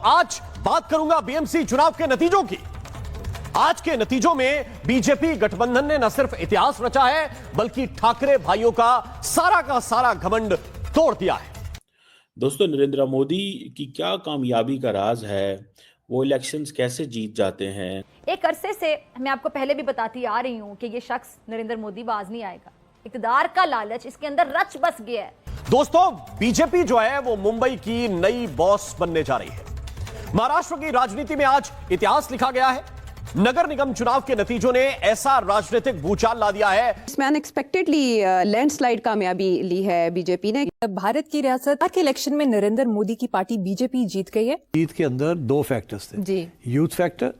आज बात करूंगा बीएमसी चुनाव के नतीजों की। आज के नतीजों में बीजेपी गठबंधन ने न सिर्फ इतिहास रचा है, बल्कि ठाकरे भाइयों का सारा घमंड तोड़ दिया है। दोस्तों, नरेंद्र मोदी की क्या कामयाबी का राज है? वो इलेक्शंस कैसे जीत जाते हैं? एक अरसे से मैं आपको पहले भी बताती आ रही हूं कि ये शख्स नरेंद्र मोदी बाज नहीं आएगा। इक़्तिदार का लालच इसके अंदर रच बस गया है। दोस्तों, बीजेपी जो है वो मुंबई की नई बॉस बनने जा रही है। महाराष्ट्र की राजनीति में आज इतिहास लिखा गया है। नगर निगम चुनाव के नतीजों ने ऐसा राजनीतिक भूचाल ला दिया है। इसमें अनएक्सपेक्टेडली लैंडस्लाइड कामयाबी ली है बीजेपी ने। भारत की रियासत के इलेक्शन में नरेंद्र मोदी की पार्टी बीजेपी जीत गई है। जीत के अंदर दो फैक्टर्स थे जी, यूथ फैक्टर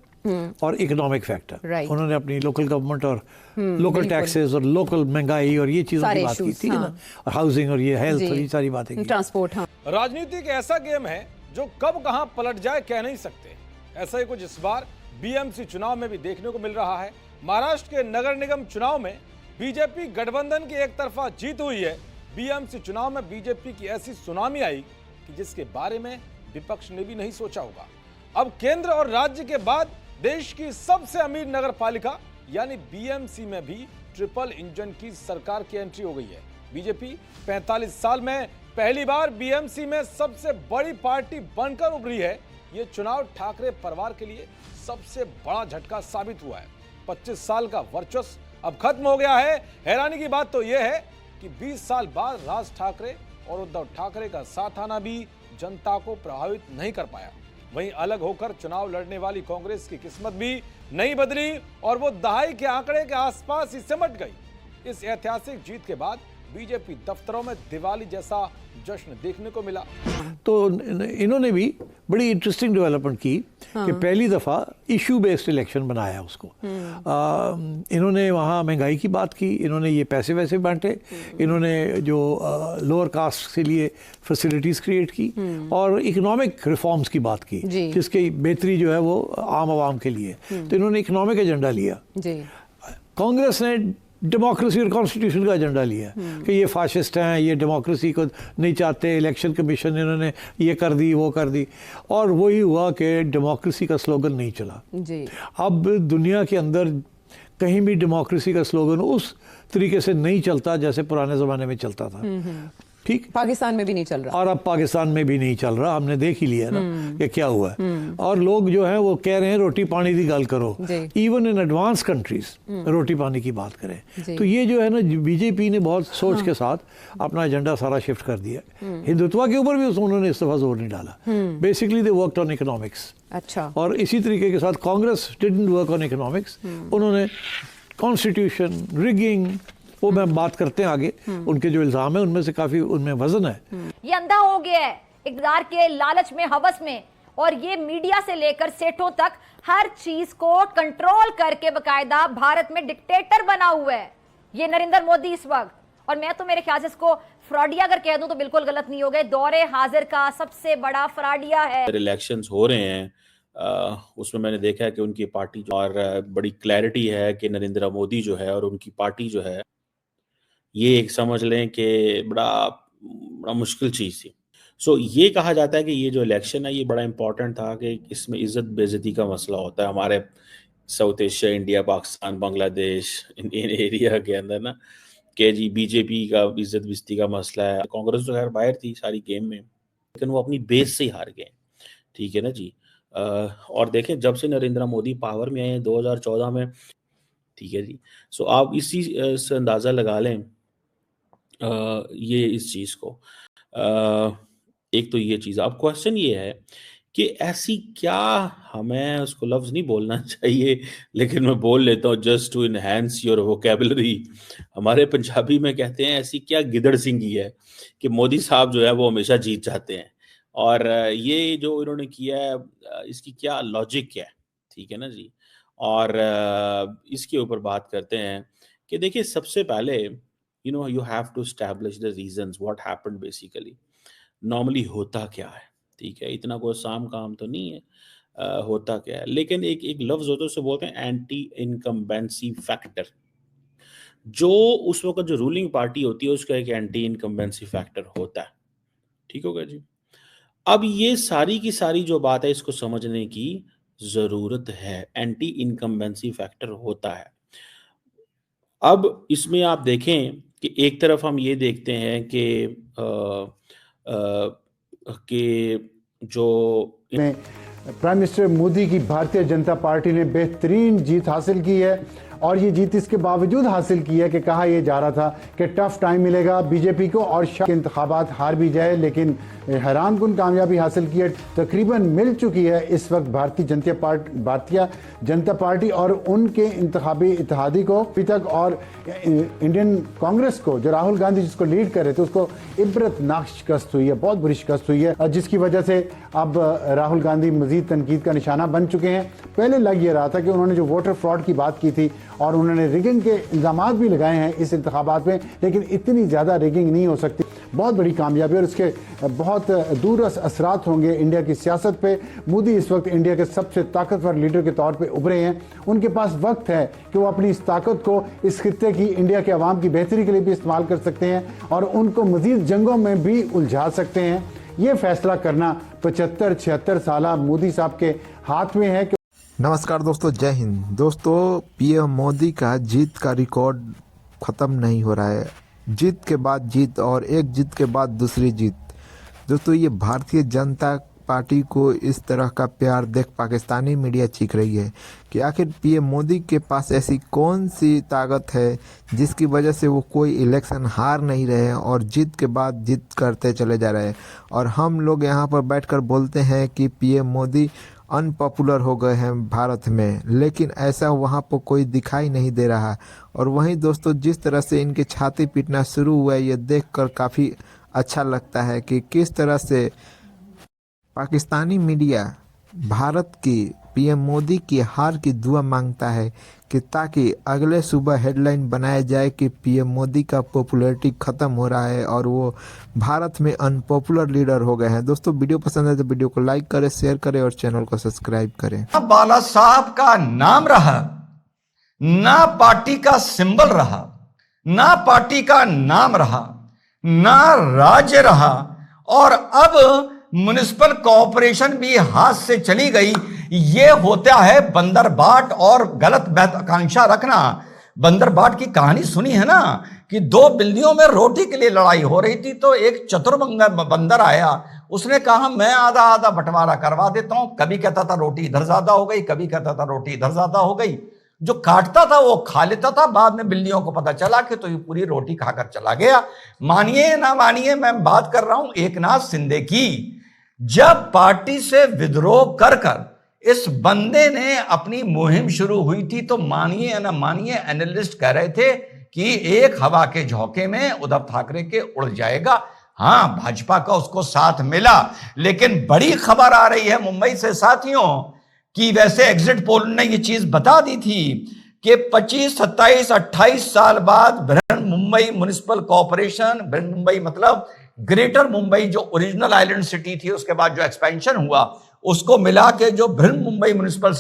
और इकोनॉमिक फैक्टर। राइट। उन्होंने अपनी लोकल गवर्नमेंट और लोकल टैक्सेस और लोकल महंगाई और ये चीजों की बात की थी ना, और हाउसिंग और ये हेल्थ और ये सारी बातें की। ट्रांसपोर्ट। हाँ, राजनीति एक ऐसा गेम है जो कब कहां पलट जाए कह नहीं सकते। ऐसा ही कुछ इस बार बीएमसी चुनाव में भी देखने को मिल रहा है। महाराष्ट्र के नगर निगम चुनाव में बीजेपी गठबंधन की एक तरफा जीत हुई है। बीएमसी चुनाव में बीजेपी की ऐसी सुनामी आई कि जिसके बारे में विपक्ष ने भी नहीं सोचा होगा। अब केंद्र और राज्य के बाद देश की सबसे अमीर नगर पालिका यानी बीएमसी में भी ट्रिपल इंजन की सरकार की एंट्री हो गई है। बीजेपी 45 साल में पहली बार बीएमसी में सबसे बड़ी पार्टी बनकर उभरी है। ये चुनाव ठाकरे परिवार के लिए सबसे बड़ा झटका साबित हुआ है। 25 साल का वर्चस्व अब खत्म हो गया है। हैरानी की बात तो यह है कि 20 साल बाद राज ठाकरे और उद्धव ठाकरे का साथ आना भी जनता को प्रभावित नहीं कर पाया। वहीं अलग होकर चुनाव लड़ने वाली कांग्रेस की किस्मत भी नहीं बदली और वो दहाई के आंकड़े के आसपास ही सिमट गई। इस ऐतिहासिक जीत के बाद बीजेपी दफ्तरों में दिवाली जैसा जश्न देखने को मिला। तो इन्होंने भी बड़ी इंटरेस्टिंग डेवलपमेंट की कि पहली दफा इशू बेस्ड इलेक्शन बनाया उसको। इन्होंने वहाँ महंगाई की बात की, इन्होंने ये पैसे वैसे बांटे, इन्होंने जो लोअर कास्ट के लिए फैसिलिटीज क्रिएट की और इकोनॉमिक रिफॉर्म्स की बात की, जिसकी बेहतरी जो है वो आम आवाम के लिए। तो इन्होंने इकोनॉमिक एजेंडा लिया। कांग्रेस ने डेमोक्रेसी और कॉन्स्टिट्यूशन का एजेंडा लिया कि ये फाशिस्ट हैं, ये डेमोक्रेसी को नहीं चाहते। इलेक्शन कमीशन इन्होंने ये कर दी, वो कर दी, और वही हुआ कि डेमोक्रेसी का स्लोगन नहीं चला जी। अब दुनिया के अंदर कहीं भी डेमोक्रेसी का स्लोगन उस तरीके से नहीं चलता जैसे पुराने ज़माने में चलता था। ठीक, पाकिस्तान में भी नहीं चल रहा, और अब पाकिस्तान में भी नहीं चल रहा। हमने देख ही लिया ना कि क्या हुआ है। और लोग जो है वो कह रहे हैं रोटी पानी की गल करो। इवन इन एडवांस कंट्रीज रोटी पानी की बात करें। तो ये जो है ना, बीजेपी ने बहुत सोच के साथ अपना एजेंडा सारा शिफ्ट कर दिया। हिंदुत्व के ऊपर भी उन्होंने इस दफा जोर नहीं डाला। Basically they worked on economics. अच्छा। और इसी तरीके के साथ Congress didn't work on economics. उन्होंने कॉन्स्टिट्यूशन, रिगिंग, वो मैं बात करते हैं आगे। उनके जो इल्जाम है उनमें से काफी उनमें वजन है। ये अंधा हो गया है इक़्तिदार के लालच में, हवस में, और ये मीडिया से लेकर सेठों तक हर चीज को कंट्रोल करके बकायदा भारत में डिक्टेटर बना हुआ है ये नरेंद्र मोदी इस वक्त। और मैं तो मेरे ख्याल से इसको फ्रॉडिया अगर कह दूं तो बिल्कुल गलत नहीं हो गए। दौरे हाजिर का सबसे बड़ा फ्रॉडिया है। इलेक्शंस हो रहे हैं, उसमें मैंने देखा है कि उनकी पार्टी और बड़ी क्लैरिटी है कि नरेंद्र मोदी जो है और उनकी पार्टी जो है, ये एक समझ लें कि बड़ा मुश्किल चीज़ थी। सो ये कहा जाता है कि ये जो इलेक्शन है ये बड़ा इम्पोर्टेंट था कि इसमें इज़्ज़त बेइज्जती का मसला होता है हमारे south Asia, India, Pakistan, Bangladesh, Indian area के अंदर ना, कि जी बीजेपी का इज़्ज़त बेइज्जती का मसला है। कांग्रेस तो खैर बाहर थी सारी गेम में, लेकिन वो अपनी बेस से ही हार गए। ठीक है ना जी। और देखें, जब से नरेंद्र मोदी पावर में आए हैं 2014 में, ठीक है जी। सो आप इसी से अंदाज़ा लगा लें ये इस चीज़ को। एक तो ये चीज़। अब क्वेश्चन ये है कि ऐसी क्या, हमें उसको लफ्ज़ नहीं बोलना चाहिए लेकिन मैं बोल लेता हूँ just to enhance your vocabulary. हमारे पंजाबी में कहते हैं ऐसी क्या गिदड़ सिंगी है कि मोदी साहब जो है वो हमेशा जीत जाते हैं। और ये जो इन्होंने किया है इसकी क्या लॉजिक है, ठीक है ना जी। और इसके ऊपर बात करते हैं कि देखिए, सबसे पहले you have to establish the reasons what happened basically। Normally होता क्या है, ठीक है, इतना कोई साम काम तो नहीं है। होता क्या है, लेकिन एक लफ्ज होता है उसे बोलते हैं एंटी इनकम्बेंसी फैक्टर। जो उस वक्त जो रूलिंग पार्टी होती है उसका एक एंटी इनकम्बेंसी फैक्टर होता है। ठीक होगा जी। अब ये सारी की सारी जो बात है इसको समझने की जरूरत है। एंटी इनकम्बेंसी फैक्टर होता है। अब इसमें आप देखें कि एक तरफ हम ये देखते हैं कि जो प्राइम मिनिस्टर मोदी की भारतीय जनता पार्टी ने बेहतरीन जीत हासिल की है और ये जीत इसके बावजूद हासिल की है कि कहा यह जा रहा था कि टफ टाइम मिलेगा बीजेपी को और शायद इंतखाबात हार भी जाए, लेकिन हैरानकुन कामयाबी हासिल की है। तकरीबन मिल चुकी है इस वक्त भारतीय जनता पार्टी और उनके इंतखाबी इत्तेहादी को अभी तक, और इंडियन कांग्रेस को जो राहुल गांधी जिसको लीड कर रहे थे उसको इबरतनाक शिकस्त हुई है, बहुत बुरी शिकस्त हुई है, जिसकी वजह से अब राहुल गांधी मजीद तनकीद का निशाना बन चुके हैं। पहले लग ये रहा था कि उन्होंने जो वोटर फ्रॉड की बात की थी और उन्होंने रिगिंग के इल्जाम भी लगाए हैं इस इंतखाबात में, लेकिन इतनी ज़्यादा रिगिंग नहीं हो सकती। बहुत बड़ी कामयाबी और इसके बहुत दूर असरात होंगे इंडिया की सियासत पे। मोदी इस वक्त इंडिया के सबसे ताकतवर लीडर के तौर पे उभरे हैं। उनके पास वक्त है कि वो अपनी इस ताकत को इस खित्ते की, इंडिया के अवाम की बेहतरी के लिए भी इस्तेमाल कर सकते हैं और उनको मजीद जंगों में भी उलझा सकते हैं। ये फैसला करना 75-76 साल मोदी साहब के हाथ में है। नमस्कार दोस्तों, जय हिंद। दोस्तों, पीएम मोदी का जीत का रिकॉर्ड ख़त्म नहीं हो रहा है। जीत के बाद जीत और एक जीत के बाद दूसरी जीत। दोस्तों, ये भारतीय जनता पार्टी को इस तरह का प्यार देख पाकिस्तानी मीडिया चीख रही है कि आखिर पीएम मोदी के पास ऐसी कौन सी ताकत है जिसकी वजह से वो कोई इलेक्शन हार नहीं रहे हैं और जीत के बाद जीत करते चले जा रहे हैं। और हम लोग यहाँ पर बैठकर बोलते हैं कि पीएम मोदी अनपॉपुलर हो गए हैं भारत में, लेकिन ऐसा वहाँ पर कोई दिखाई नहीं दे रहा। और वहीं दोस्तों, जिस तरह से इनके छाती पीटना शुरू हुआ है ये देखकर काफ़ी अच्छा लगता है कि किस तरह से पाकिस्तानी मीडिया भारत की पीएम मोदी की हार की दुआ मांगता है कि ताकि अगले सुबह हेडलाइन बनाया जाए कि पीएम मोदी का पॉपुलैरिटी ख़त्म हो रहा है और वो भारत में अनपॉपुलर लीडर हो गए हैं। दोस्तों, वीडियो पसंद है तो वीडियो को लाइक करें, शेयर करें और चैनल को सब्सक्राइब करें। बाला साहब का नाम रहा, ना पार्टी का सिंबल रहा, ना पार्टी का नाम रहा, ना राज्य रहा, और अब म्युनिसिपल कॉर्पोरेशन भी हाथ से चली गई। ये होता है बंदरबाट और गलत महत्वाकांक्षा रखना। बंदरबाट की कहानी सुनी है ना कि दो बिल्लियों में रोटी के लिए लड़ाई हो रही थी, तो एक चतुर बंदर आया, उसने कहा मैं आधा आधा बंटवारा करवा देता हूं। कभी कहता था रोटी इधर ज्यादा हो गई, कभी कहता था रोटी इधर ज्यादा हो गई। जो काटता था वो खा लेता था, बाद में बिल्लियों को पता चला कि तो ये पूरी रोटी खाकर चला गया। मानिए ना मानिए, मैं बात कर रहा हूं एकनाथ शिंदे की। जब पार्टी से विद्रोह कर इस बंदे ने अपनी मुहिम शुरू हुई थी, तो मानिए या ना मानिए, एनालिस्ट कह रहे थे कि एक हवा के झोंके में उद्धव ठाकरे के उड़ जाएगा। हां, भाजपा का उसको साथ मिला, लेकिन बड़ी खबर आ रही है मुंबई से साथियों कि वैसे एग्जिट पोल ने ये चीज बता दी थी कि 25, 27, 28 साल बाद बृहन मुंबई म्युनिसिपल कॉर्पोरेशन, बृहन मुंबई मतलब ग्रेटर मुंबई जो ओरिजिनल आइलैंड सिटी थी, उसके बाद जो एक्सपेंशन हुआ उसको मिला के जो बृहन मुंबई म्युनिसिपल